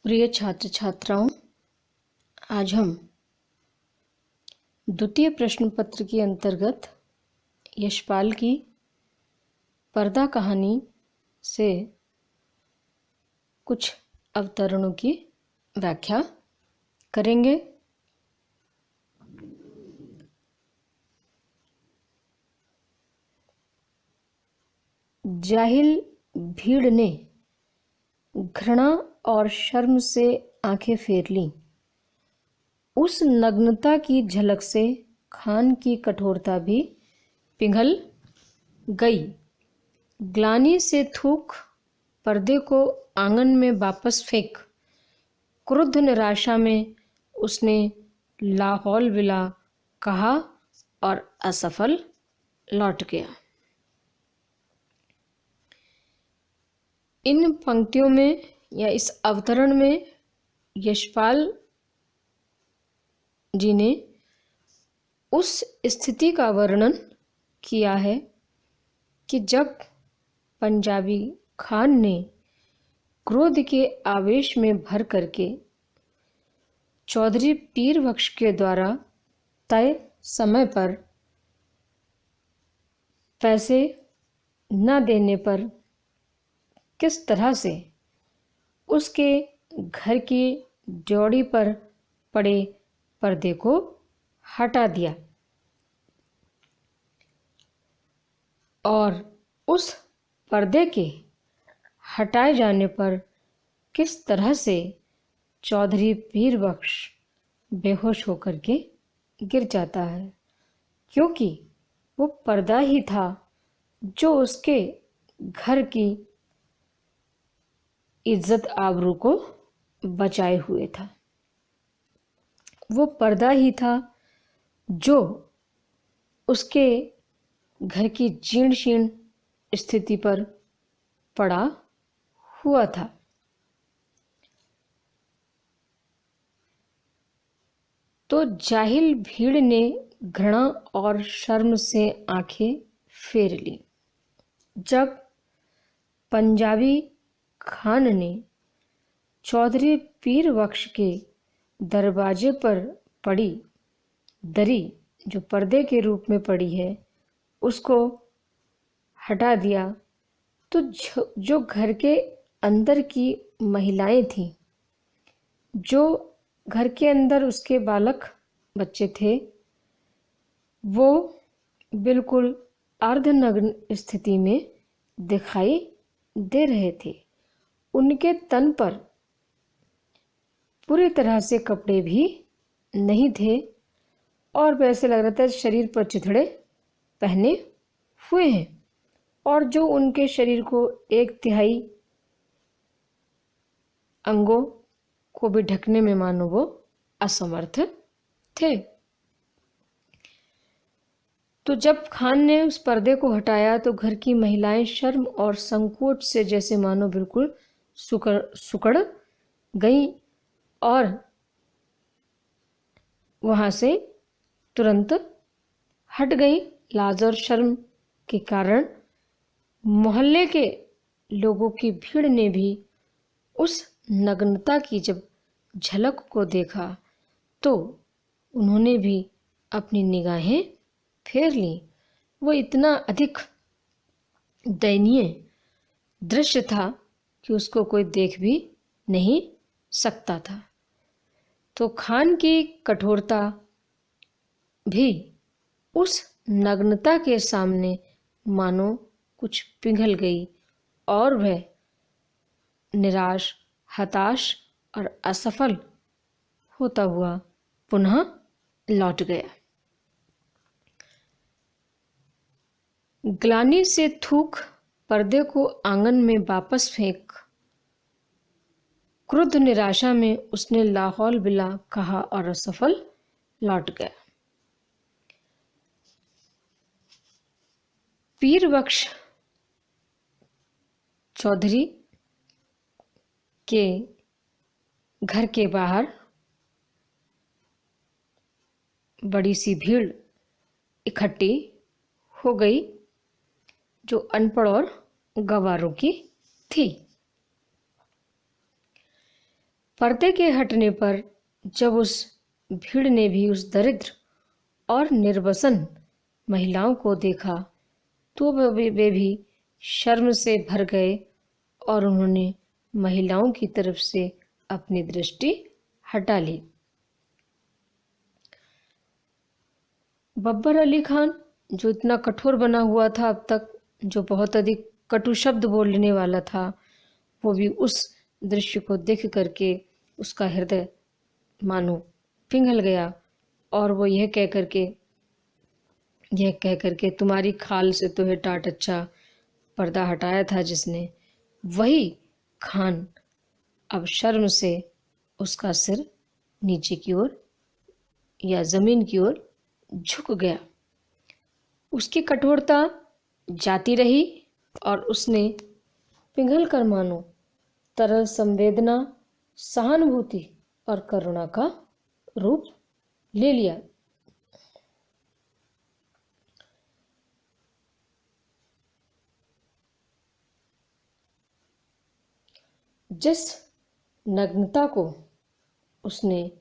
प्रिय छात्र छात्राओं, आज हम द्वितीय प्रश्न पत्र के अंतर्गत यशपाल की पर्दा कहानी से कुछ अवतरणों की व्याख्या करेंगे। जाहिल भीड़ ने घृणा और शर्म से आंखें फेर लीं। उस नग्नता की झलक से खान की कठोरता भी पिघल गई। ग्लानि से थूक पर्दे को आंगन में वापस फेंक, क्रुद्ध निराशा में उसने लाहौल विला कहा और असफल लौट गया। इन पंक्तियों में या इस अवतरण में यशपाल जी ने उस स्थिति का वर्णन किया है कि जब पंजाबी खान ने क्रोध के आवेश में भर करके चौधरी पीर बख्श के द्वारा तय समय पर पैसे न देने पर किस तरह से उसके घर की ड्योढ़ी पर पड़े पर्दे को हटा दिया और उस पर्दे के हटाए जाने पर किस तरह से चौधरी पीर बख्श बेहोश होकर के गिर जाता है, क्योंकि वो पर्दा ही था जो उसके घर की इज्जत आबरू को बचाए हुए था। वो पर्दा ही था जो उसके घर की जीर्ण शीर्ण स्थिति पर पड़ा हुआ था। तो जाहिल भीड़ ने घृणा और शर्म से आंखें फेर ली। जब पंजाबी खान ने चौधरी पीर बख्श के दरवाजे पर पड़ी दरी, जो पर्दे के रूप में पड़ी है, उसको हटा दिया, तो जो घर के अंदर की महिलाएं थीं, जो घर के अंदर उसके बालक बच्चे थे, वो बिल्कुल अर्धनग्न स्थिति में दिखाई दे रहे थे। उनके तन पर पूरी तरह से कपड़े भी नहीं थे और वैसे लग रहा था शरीर पर चिथड़े पहने हुए हैं, और जो उनके शरीर को 1/3 अंगों को भी ढकने में मानो वो असमर्थ थे। तो जब खान ने उस पर्दे को हटाया तो घर की महिलाएं शर्म और संकोच से जैसे मानो बिल्कुल सुकड़ गईं और वहां से तुरंत हट गईं। लाज और शर्म के कारण मोहल्ले के लोगों की भीड़ ने भी उस नग्नता की जब झलक को देखा तो उन्होंने भी अपनी निगाहें फेर लीं। वो इतना अधिक दयनीय दृश्य था कि उसको कोई देख भी नहीं सकता था। तो खान की कठोरता भी उस नग्नता के सामने मानो कुछ पिघल गई और वह निराश, हताश और असफल होता हुआ पुनः लौट गया। ग्लानि से थूक पर्दे को आंगन में वापस फेंक, क्रुद्ध निराशा में उसने लाहौल विला कहा और असफल लौट गया। पीर बख्श चौधरी के घर के बाहर बड़ी सी भीड़ इकट्ठी हो गई, जो अनपढ़ और गंवारों की थी। पर्दे के हटने पर जब उस भीड़ ने भी उस दरिद्र और निर्वसन महिलाओं को देखा तो वे भी शर्म से भर गए और उन्होंने महिलाओं की तरफ से अपनी दृष्टि हटा ली। बब्बर अली खान, जो इतना कठोर बना हुआ था अब तक, जो बहुत अधिक कटु शब्द बोलने वाला था, वो भी उस दृश्य को देख करके उसका हृदय मानो पिघल गया और वो यह कह करके तुम्हारी खाल से तो है टाट अच्छा, पर्दा हटाया था जिसने, वही खान अब शर्म से उसका सिर नीचे की ओर या जमीन की ओर झुक गया। उसकी कठोरता जाती रही और उसने पिघल कर मानो तरल संवेदना, सहानुभूति और करुणा का रूप ले लिया। जिस नग्नता को उसने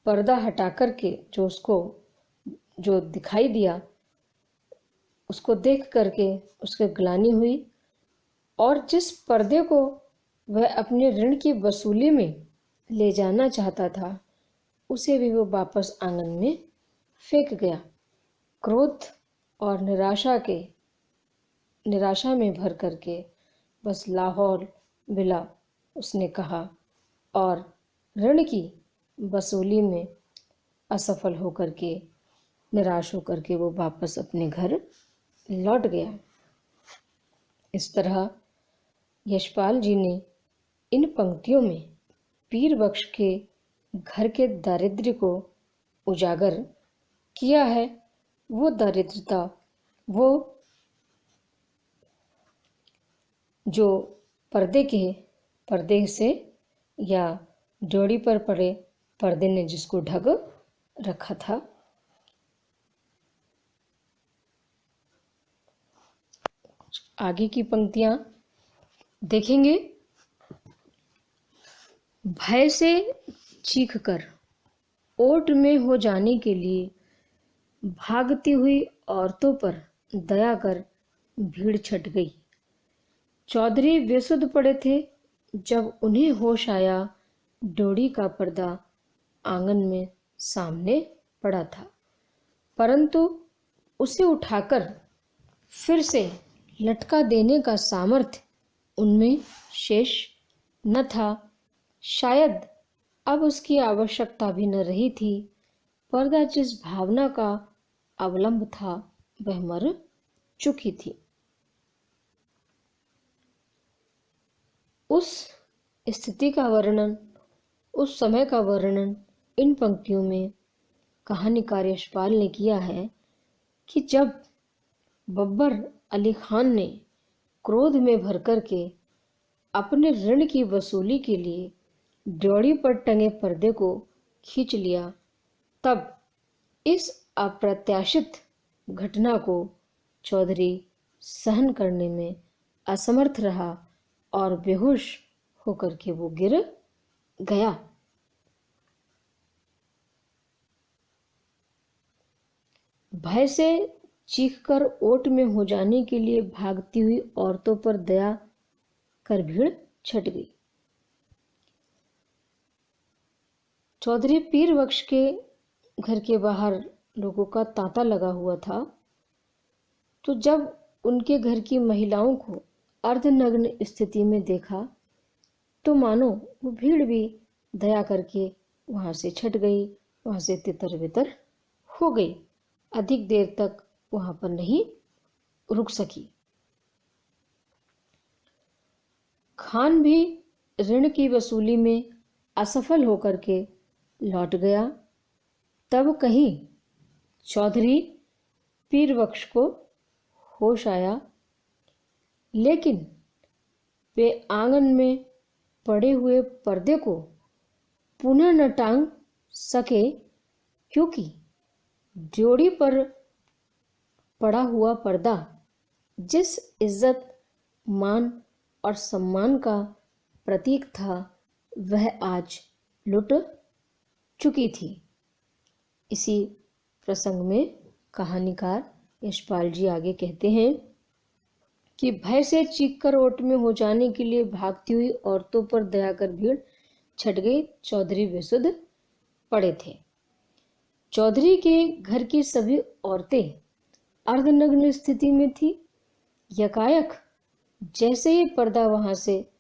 पर्दा हटा करके जो दिखाई दिया, उसको देख करके उसके ग्लानि हुई और जिस पर्दे को वह अपने ऋण की वसूली में ले जाना चाहता था, उसे भी वो वापस आंगन में फेंक गया। क्रोध और निराशा में भर करके बस लाहौल बिला उसने कहा और ऋण की वसूली में असफल होकर के, निराश होकर के वो वापस अपने घर लौट गया। इस तरह यशपाल जी ने इन पंक्तियों में पीर बख्श के घर के दारिद्र्य को उजागर किया है। वो दारिद्रता, वो जो पर्दे से या जोड़ी पर पड़े पर्दे ने जिसको ढक रखा था। आगे की पंक्तियां देखेंगे। भय से चीखकर ओट में हो जाने के लिए भागती हुई औरतों पर दया कर भीड़ छट गई। चौधरी बेसुध पड़े थे। जब उन्हें होश आया, डोरी का पर्दा आंगन में सामने पड़ा था, परंतु उसे उठाकर फिर से लटका देने का सामर्थ्य उनमें शेष न था। शायद अब उसकी आवश्यकता भी न रही थी। पर्दा जिस भावना का अवलंब था वह मर चुकी थी। उस स्थिति का वर्णन, उस समय का वर्णन इन पंक्तियों में कहानीकार यशपाल ने किया है कि जब बब्बर अली खान ने क्रोध में भर करके अपने ऋण की वसूली के लिए ड्योढ़ी पर टंगे पर्दे को खींच लिया, तब इस अप्रत्याशित घटना को चौधरी सहन करने में असमर्थ रहा और बेहोश होकर के वो गिर गया। भय से चीखकर ओट में हो जाने के लिए भागती हुई औरतों पर दया कर भीड़ छट गई। चौधरी पीर बख्श के घर के बाहर लोगों का तांता लगा हुआ था, तो जब उनके घर की महिलाओं को अर्धनग्न स्थिति में देखा तो मानो वो भीड़ भी दया करके वहां से छट गई, वहां से तितर बितर हो गई। अधिक देर तक वहां पर नहीं रुक सकी। खान भी ऋण की वसूली में असफल होकर के लौट गया। तब कहीं चौधरी पीर बख्श को होश आया, लेकिन वे आंगन में पड़े हुए पर्दे को पुनः न टांग सके, क्योंकि ड्योढ़ी पर पड़ा हुआ पर्दा जिस इज्जत, मान और सम्मान का प्रतीक था, वह आज लुट चुकी थी। इसी प्रसंग में कहानीकार यशपाल जी आगे कहते हैं कि भय से चीखकर ओट में हो जाने के लिए भागती हुई औरतों पर दया कर भीड़ छट गई। चौधरी बेसुध पड़े थे। चौधरी के घर की सभी औरतें अर्धनग्न स्थिति में थी। यकायक जैसे ही पर्दा वहां से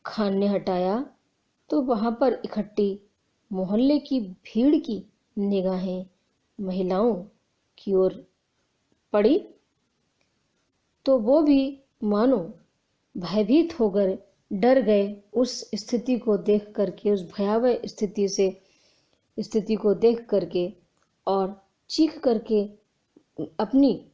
खान ने हटाया तो वहां पर इकट्ठी मोहल्ले की भीड़ की निगाहें महिलाओं की ओर पड़ी तो वो भी मानो भयभीत होकर डर गए। उस स्थिति को देख करके, उस भयावह स्थिति को देख करके और चीख करके अपनी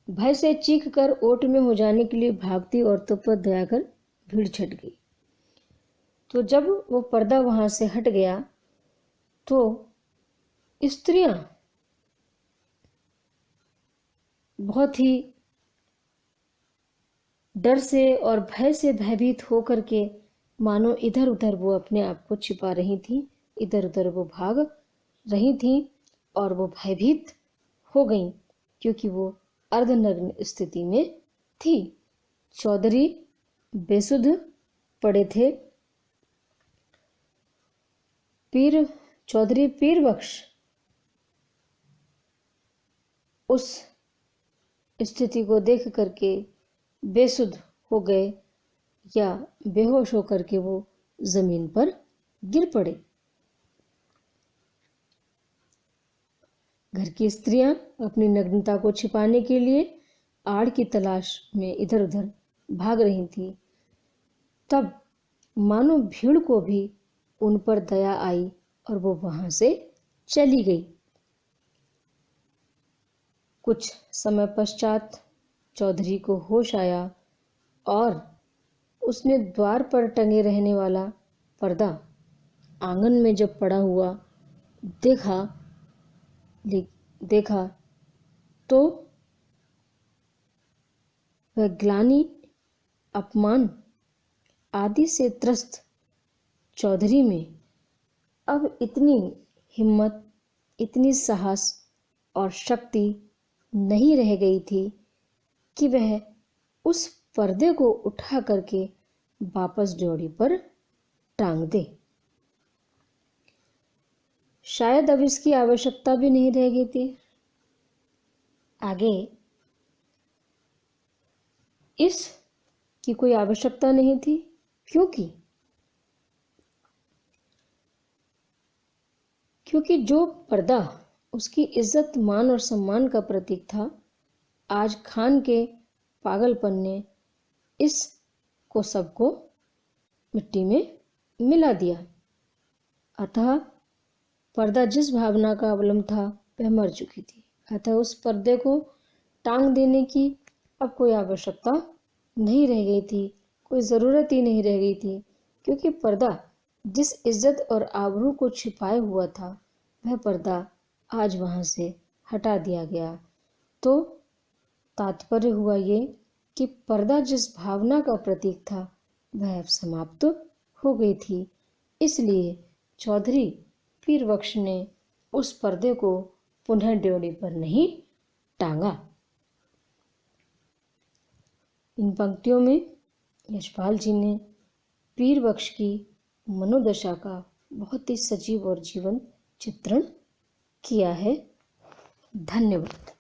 भय से चीख कर ओट में हो जाने के लिए भागती औरतों पर दया कर भीड़ छट गई। तो जब वो पर्दा वहां से हट गया तो स्त्रियां बहुत ही डर से और भय से भयभीत होकर के मानो इधर उधर वो अपने आप को छिपा रही थी, इधर उधर वो भाग रही थी और वो भयभीत हो गई क्योंकि वो अर्धनग्न स्थिति में थी। चौधरी बेसुध पड़े थे। चौधरी पीरबख्श उस स्थिति को देख करके बेसुध हो गए या बेहोश होकर के वो जमीन पर गिर पड़े। घर की स्त्रियां अपनी नग्नता को छिपाने के लिए आड़ की तलाश में इधर उधर भाग रही थी। तब मानो भीड़ को भी उन पर दया आई और वो वहां से चली गई। कुछ समय पश्चात चौधरी को होश आया और उसने द्वार पर टंगे रहने वाला पर्दा आंगन में जब पड़ा हुआ देखा तो वह ग्लानि, अपमान आदि से त्रस्त चौधरी में अब इतनी हिम्मत, इतनी साहस और शक्ति नहीं रह गई थी कि वह उस पर्दे को उठा करके वापस ड्योढ़ी पर टांग दे। शायद अब इसकी आवश्यकता भी नहीं रह गई थी। आगे इसकी कोई आवश्यकता नहीं थी क्योंकि जो पर्दा उसकी इज्जत, मान और सम्मान का प्रतीक था, आज खान के पागलपन ने इसको सबको मिट्टी में मिला दिया। अतः पर्दा जिस भावना का अवलंब था वह मर चुकी थी। अतः उस पर्दे को टांग देने की अब कोई आवश्यकता नहीं रह गई थी, कोई ज़रूरत ही नहीं रह गई थी, क्योंकि पर्दा जिस इज्जत और आबरू को छिपाए हुआ था वह पर्दा आज वहाँ से हटा दिया गया। तो तात्पर्य हुआ ये कि पर्दा जिस भावना का प्रतीक था वह अब समाप्त हो गई थी। इसलिए चौधरी पीरबख्श ने उस पर्दे को पुनः ड्योढ़ी पर नहीं टांगा। इन पंक्तियों में यशपाल जी ने पीरबख्श की मनोदशा का बहुत ही सजीव और जीवंत चित्रण किया है। धन्यवाद।